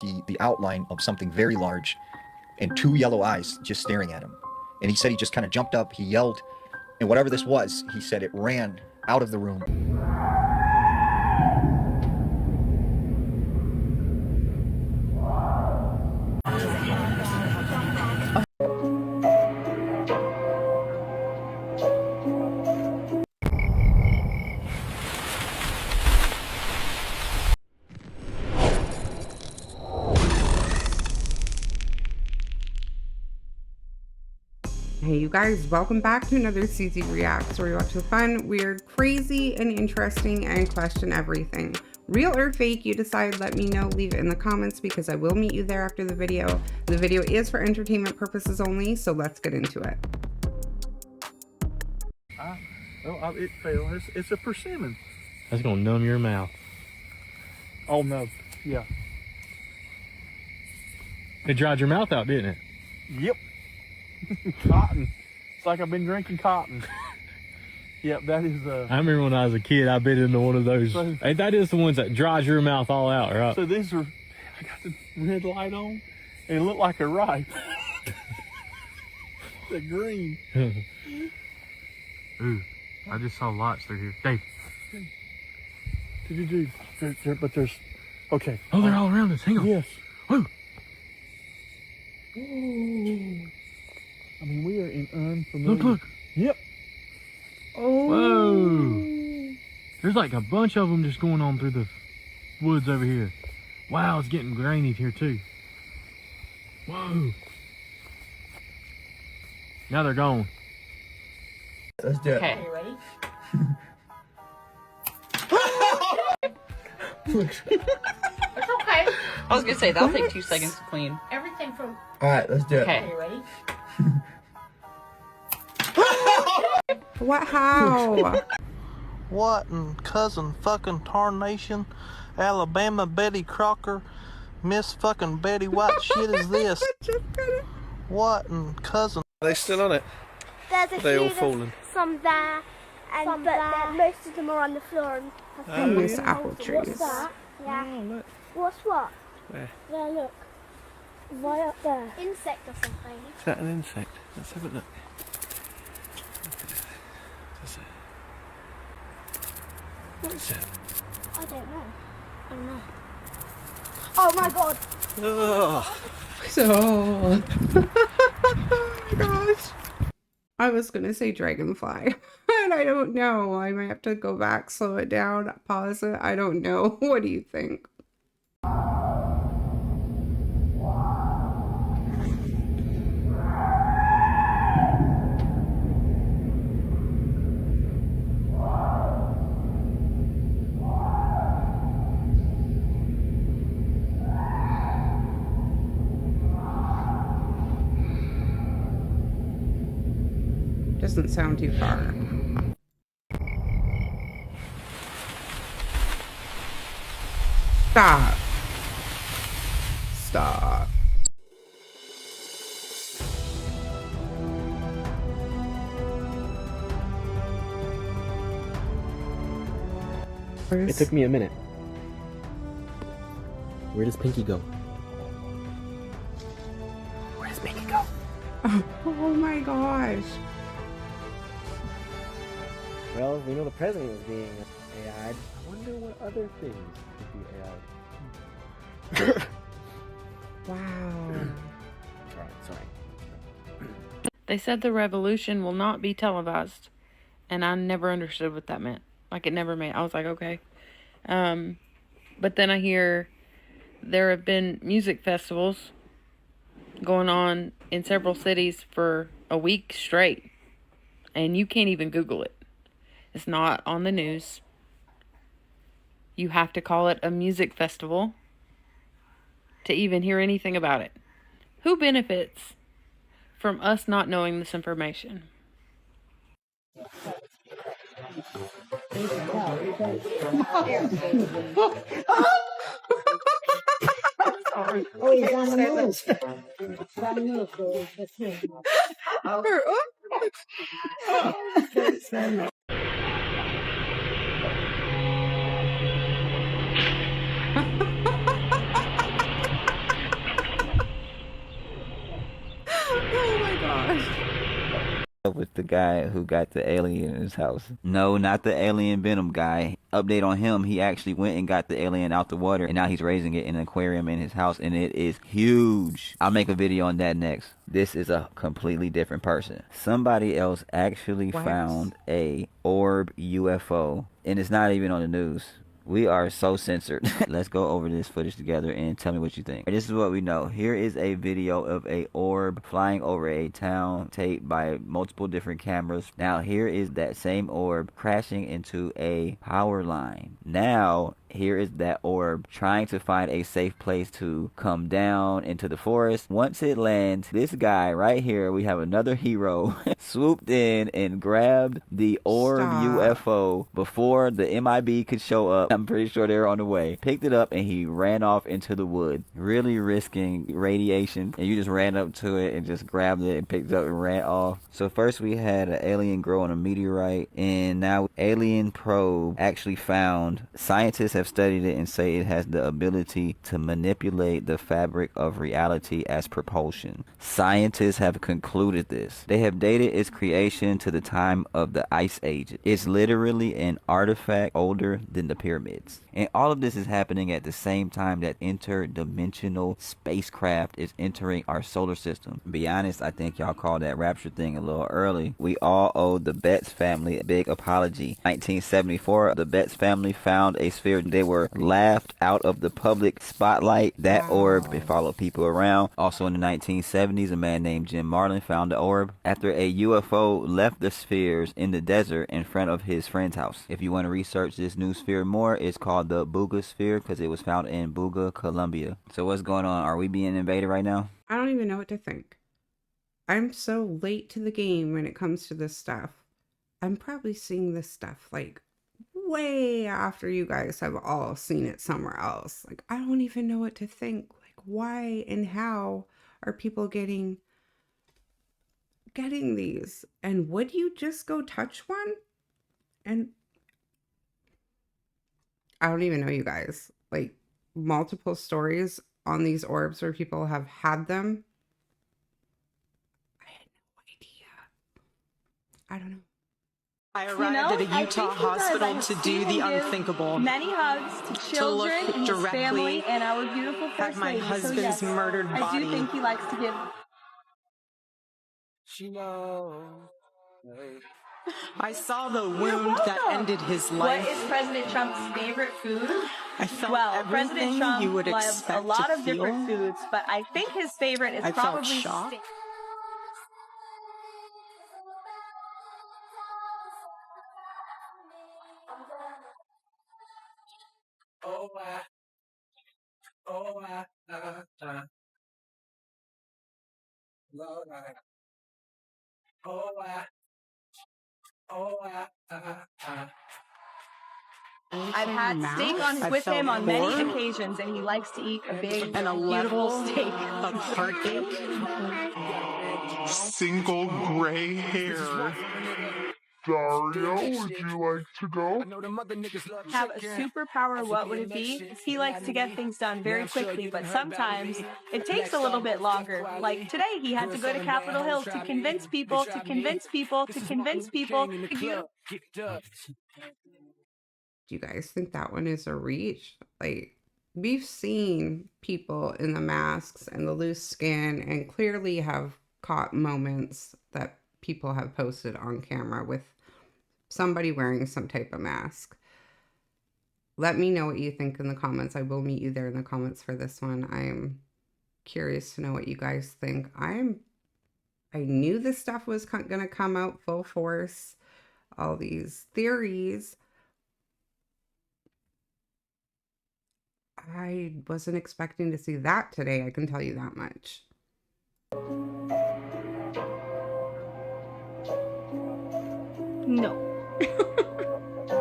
the outline of something very large and two yellow eyes just staring at him. And he said he just kind of jumped up, he yelled, and whatever this was, he said it ran out of the room. Hey you guys, welcome back to another CZ Reacts, where we watch the fun, weird, crazy, and interesting and question everything. Real or fake, you decide, let me know, leave it in the comments because I will meet you there after the video. The video is for entertainment purposes only, so let's get into it. It fell. It's a persimmon. That's gonna numb your mouth. Oh no, yeah. It dried your mouth out, didn't it? Yep. Cotton. It's like I've been drinking cotton. Yep, that is I remember when I was a kid, I bit into one of those. Hey, that is the ones that dries your mouth all out, right? So these are, I got the red light on, and it looked like a ripe. The green. Ooh, I just saw lights through here. Dave. Did you do? But there's, okay. Oh, they're all around us. Hang on. Yes. Ooh. Ooh. I mean, we are in unfamiliar. Look. Yep. Oh. Whoa. There's like a bunch of them just going on through the woods over here. Wow, it's getting grainy here too. Whoa. Now they're gone. Let's do it. Okay. Are you ready? It's okay. I was gonna say that'll take 2 seconds to clean. Everything from. Alright, let's do it. Okay. Are you ready? What? How? What in cousin fucking tarnation, Alabama Betty Crocker, Miss fucking Betty White shit is this? What in cousin? Are they still on it? There's a They all few, fallen. some there, and most of them are on the floor. And I miss apple trees. What's that? Yeah. Oh, look. What's what? Where? There, look. Right up there. Insect or something. Is that an insect? Let's have a look. What is it? I don't know. I don't know. Oh my god! Ugh. So, oh my gosh. I was gonna say dragonfly, and I don't know. I might have to go back, slow it down, pause it. I don't know. What do you think? Doesn't sound too far. Stop. Stop. It took me a minute. Where does Pinky go? Where does Pinky go? Oh my gosh. Well, we know the president is being AI'd. I wonder what other things could be AI'd. Wow. Sorry. They said the revolution will not be televised, and I never understood what that meant. Like, it never made. I was like, okay. But then I hear there have been music festivals going on in several cities for a week straight, and you can't even Google it. It's not on the news. You have to call it a music festival to even hear anything about it. Who benefits from us not knowing this information? Oh, he's on the move. He's on the move. with the guy who got the alien in his house. No, not the alien Venom guy. Update on him, he actually went and got the alien out the water, and now he's raising it in an aquarium in his house, and it is huge. I'll make a video on that next. This is a completely different person. Somebody else actually found a orb UFO, and it's not even on the news. We are so censored. Let's go over this footage together and tell me what you think. This is what we know. Here is a video of a orb flying over a town, taped by multiple different cameras. Now here is that same orb crashing into a power line. Now here is that orb trying to find a safe place to come down into the forest. Once it lands, this guy right here, we have another hero, swooped in and grabbed the orb UFO before the MIB could show up. I'm pretty sure they're on the way. Picked it up and he ran off into the wood, really risking radiation. And you just ran up to it and just grabbed it and picked it up and ran off. So first we had an alien grow on a meteorite, and now alien probe actually found. Scientists have studied it and say it has the ability to manipulate the fabric of reality as propulsion. Scientists have concluded this. They have dated its creation to the time of the Ice Age. It's literally an artifact older than the pyramids. And all of this is happening at the same time that interdimensional spacecraft is entering our solar system. To be honest, I think y'all called that rapture thing a little early. We all owe the Betts family a big apology. 1974, the Betts family found a sphere. They were laughed out of the public spotlight. That orb, it followed people around. Also in the 1970s, a man named Jim Marlin found the orb after a UFO left the spheres in the desert in front of his friend's house. If you want to research this new sphere more, it's called the Booga sphere because it was found in Booga, Colombia. So what's going on? Are we being invaded right now? I don't even know what to think. I'm so late to the game when it comes to this stuff. I'm probably seeing this stuff like way after you guys have all seen it somewhere else. Like, I don't even know what to think. Like, why and how are people getting these? And would you just go touch one? And I don't even know, you guys. Like, multiple stories on these orbs where people have had them. I had no idea. I don't know. I arrived at a Utah hospital to do the unthinkable. Many hugs to children and his family and our beautiful first at my lady. husband's murdered body. I do think he likes to give. I saw the wound that ended his life. What is President Trump's favorite food? I felt President everything Trump you would loves expect a lot to of different feel. foods, but I think his favorite is I probably felt shock. steak. I've had steak with him on many occasions, and he likes to eat a big, beautiful steak. Of heartache. Single gray hair. Dario, would you like to go? Have a superpower, what would it be? He likes to get things done very quickly, but sometimes it takes a little bit longer. Like today, he had to go to Capitol Hill to convince people, to convince people, to convince people. Do you guys think that one is a reach? Like, we've seen people in the masks and the loose skin and clearly have caught moments that people have posted on camera with somebody wearing some type of mask. Let me know what you think in the comments. I will meet you there in the comments for this one. I'm curious to know what you guys think. I knew this stuff was going to come out full force. All these theories. I wasn't expecting to see that today, I can tell you that much. No.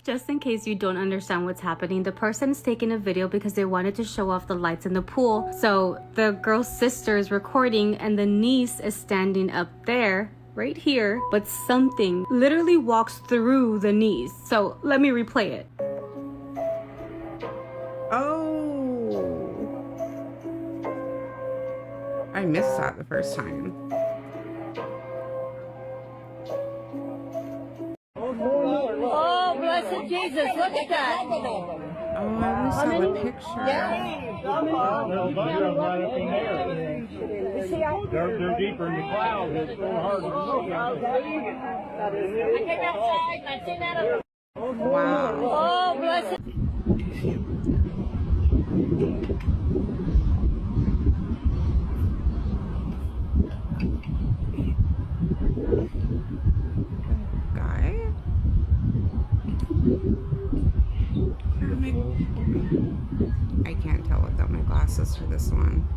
Just in case you don't understand what's happening, the person's taking a video because they wanted to show off the lights in the pool. So the girl's sister is recording and the niece is standing up there, right here, but something literally walks through the niece. So let me replay it. Oh. I missed that the first time. Jesus, look at that. Oh, I only saw the picture. They're deeper in the clouds. It's so hard to look at. I came outside and I seen that. Wow. Oh, bless it. Guy? I can't tell without my glasses for this one.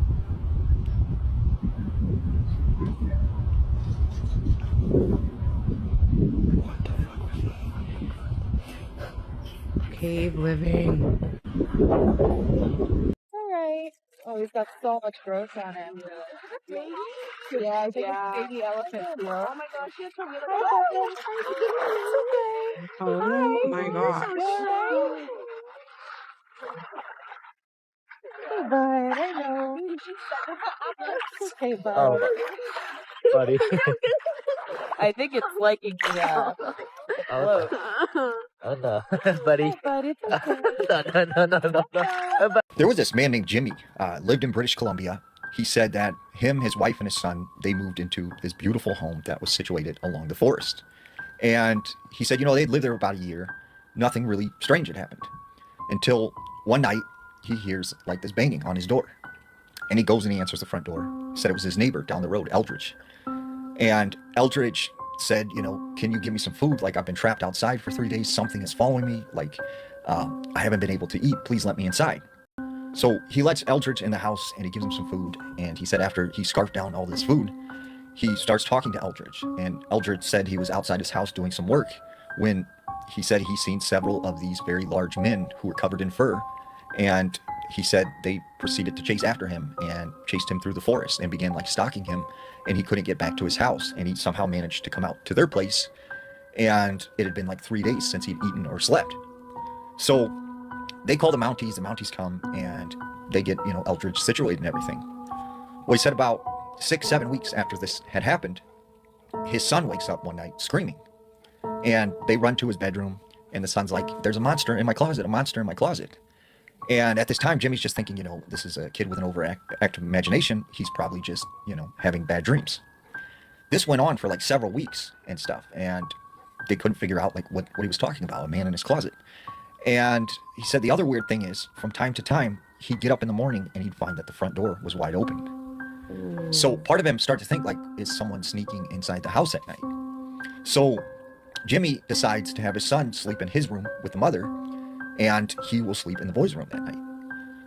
Cave living. Alright. Oh, he's got so much growth on him. Yeah, I think it's baby elephant growth. Oh my gosh, he has so little. Oh my gosh. Hey, bud, I know. Hey, bud. Oh, buddy. I think it's liking the Oh, oh no, buddy. Hey, bud, it's okay. No. There was this man named Jimmy, lived in British Columbia. He said that him, his wife, and his son, they moved into this beautiful home that was situated along the forest. And he said, you know, they'd lived there about a year. Nothing really strange had happened. Until one night, he hears like this banging on his door. And he goes and he answers the front door. He said it was his neighbor down the road, Eldridge. And Eldridge said, you know, can you give me some food? Like, I've been trapped outside for 3 days. Something is following me. Like, I haven't been able to eat. Please let me inside. So he lets Eldridge in the house and he gives him some food. And he said after he scarfed down all this food, he starts talking to Eldridge. And Eldridge said he was outside his house doing some work when he said he's seen several of these very large men who were covered in fur. And he said they proceeded to chase after him and chased him through the forest and began like stalking him. And he couldn't get back to his house. And he somehow managed to come out to their place. And it had been like 3 days since he'd eaten or slept. So they call the Mounties come and they get, you know, Eldridge situated and everything. Well, he said about 6-7 weeks after this had happened, his son wakes up one night screaming. And they run to his bedroom and the son's like, there's a monster in my closet, a monster in my closet. And at this time, Jimmy's just thinking, you know, this is a kid with an overactive imagination. He's probably just, you know, having bad dreams. This went on for like several weeks and stuff. And they couldn't figure out like what he was talking about, a man in his closet. And he said the other weird thing is, from time to time, he'd get up in the morning and he'd find that the front door was wide open. So part of him started to think, like, is someone sneaking inside the house at night? So Jimmy decides to have his son sleep in his room with the mother, and he will sleep in the boys' room that night.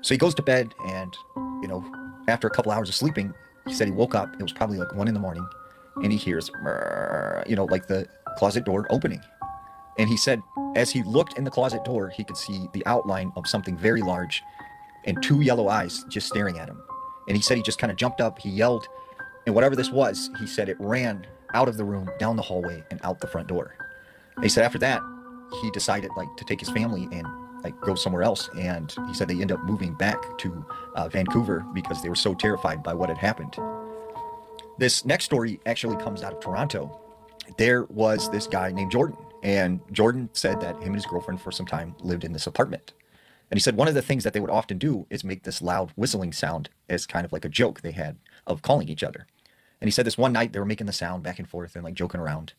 So he goes to bed, and, you know, after a couple hours of sleeping, he said he woke up, it was probably like 1 a.m, and he hears, you know, like the closet door opening. And he said, as he looked in the closet door, he could see the outline of something very large and 2 yellow eyes just staring at him. And he said he just kind of jumped up, he yelled, and whatever this was, he said it ran out of the room, down the hallway, and out the front door. And he said after that, he decided like to take his family and like go somewhere else. And he said they ended up moving back to Vancouver because they were so terrified by what had happened. This next story actually comes out of Toronto. There was this guy named Jordan. And Jordan said that him and his girlfriend for some time lived in this apartment. And he said one of the things that they would often do is make this loud whistling sound as kind of like a joke they had of calling each other. And he said this one night they were making the sound back and forth and like joking around.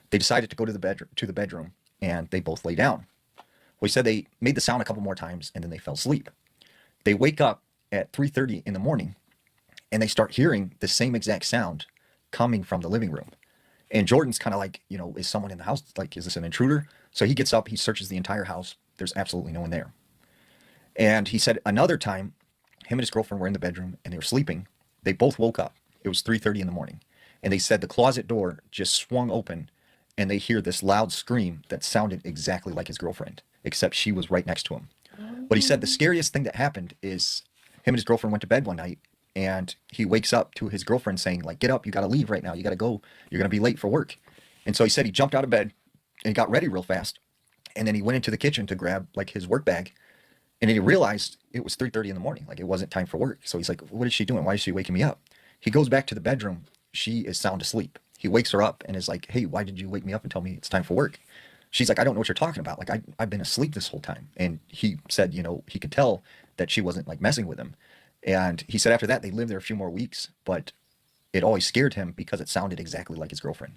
They decided to go to the bedroom and they both lay down. Well, he said they made the sound a couple more times and then they fell asleep. They wake up at 3:30 in the morning and they start hearing the same exact sound coming from the living room. And Jordan's kind of like, you know, is someone in the house? Like, is this an intruder? So he gets up, he searches the entire house. There's absolutely no one there. And he said another time, him and his girlfriend were in the bedroom and they were sleeping. They both woke up. It was 3:30 in the morning. And they said the closet door just swung open and they hear this loud scream that sounded exactly like his girlfriend, except she was right next to him. But he said the scariest thing that happened is him and his girlfriend went to bed one night and he wakes up to his girlfriend saying, like, get up, you got to leave right now. You got to go. You're going to be late for work. And so he said he jumped out of bed and got ready real fast. And then he went into the kitchen to grab like his work bag. And then he realized it was 3:30 in the morning. Like, it wasn't time for work. So he's like, what is she doing? Why is she waking me up? He goes back to the bedroom. She is sound asleep. He wakes her up and is like, hey, why did you wake me up and tell me it's time for work? She's like, I don't know what you're talking about. Like, I've been asleep this whole time. And he said, you know, he could tell that she wasn't like messing with him. And he said after that, they lived there a few more weeks, but it always scared him because it sounded exactly like his girlfriend.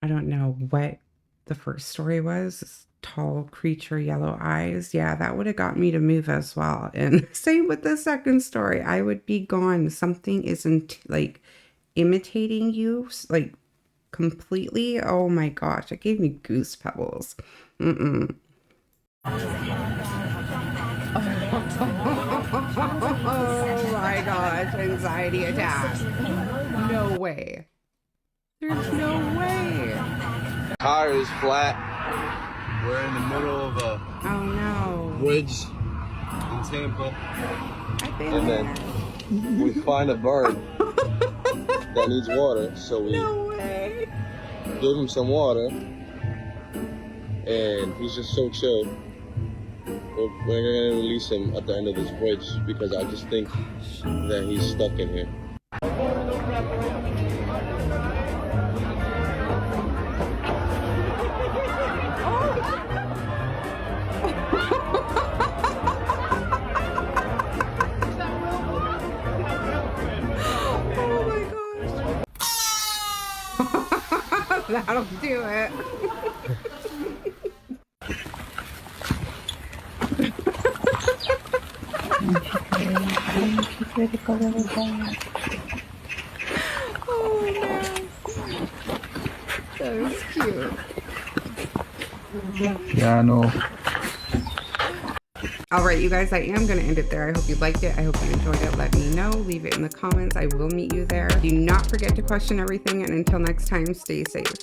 I don't know what the first story was. This tall creature, yellow eyes. Yeah, that would have got me to move as well. And same with the second story. I would be gone. Something isn't like imitating you, like completely. Oh my gosh, it gave me goose pebbles. Mm-mm. Oh my gosh, anxiety attack. No way. There's no way. Tire is flat. We're in the middle of a bridge in Tampa. And then we find a bird that needs water, so we give him some water, and he's just so chill. We're gonna release him at the end of this bridge because I just think that he's stuck in here. That'll do it. Oh man, that was cute. Yeah, I know. All right, you guys, I am going to end it there. I hope you liked it. I hope you enjoyed it. Let me know. Leave it in the comments. I will meet you there. Do not forget to question everything. And until next time, stay safe.